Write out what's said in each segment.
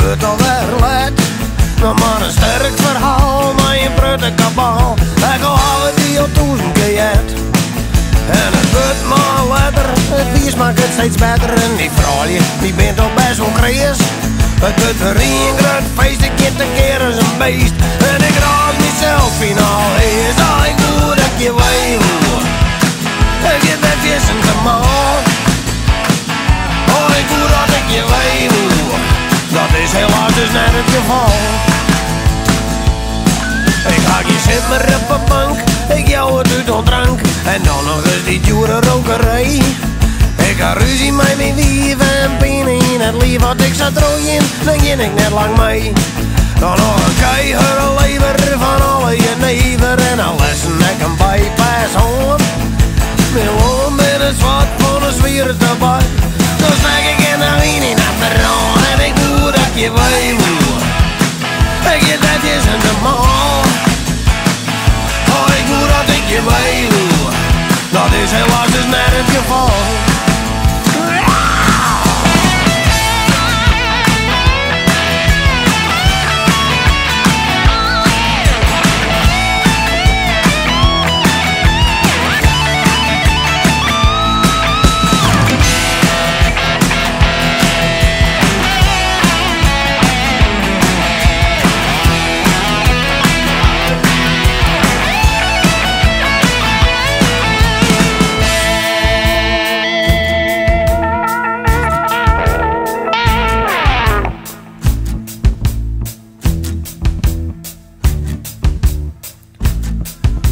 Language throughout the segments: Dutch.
wordt alweer laat. Nog maar een sterk verhaal, maar een prutte kabaal. Ik al hou die al 1000 keer. En het wordt maar letter, het wies maakt het steeds beter. En die vrouw, die bent al best wel kreeg. Het wordt weer een groot feest, ik get een keer als een beest. En ik raak mezelf finaal, is al ik doe dat je weet hoe. Ik get dat vissen te maal. Oh, ik doe dat ik je weet hoe. Dat is helaas dus net het geval. Ik ga je zit maar op een bank, ik jou het uit drank. En dan nog eens die dure rokerij. Ik ga ruzie met mijn lief en pijn in het lief. Wat ik zou trooien, dan ging ik net lang mee. Dan nog een keihard lever van alle je neven. En al lessen ik een bypass home. Gewoon met een zwart van een zwier erbij. Dan zeg ik in de wien in achteraan. En ik doe dat je weet hoe. Ik get dat is in de mall. Oh, ik doe dat ik je weet hoe. Dat is helaas dus net het geval.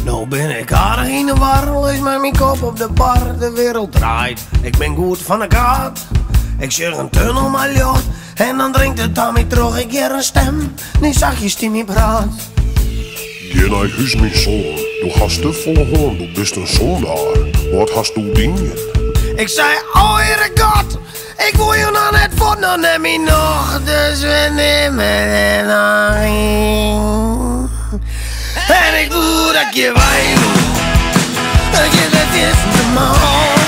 Nou ben ik aardig in de war, lees met mijn kop op de bar, de wereld draait. Ik ben goed van de kaart, ik zeg een tunnel maar lucht. En dan drinkt het aan mij terug, ik keer een stem, die zachtjes die me praat. Geh naar huis, mijn zoon, du hast de volle hoorn, du bist een zondaar. Wat hast du dingen? Ik zei, oh Heere God, ik wil je nog net voor, dan neem je nog, dus we nemen het nog in. En ik voel dat je weet hoe, dat je dat is de man.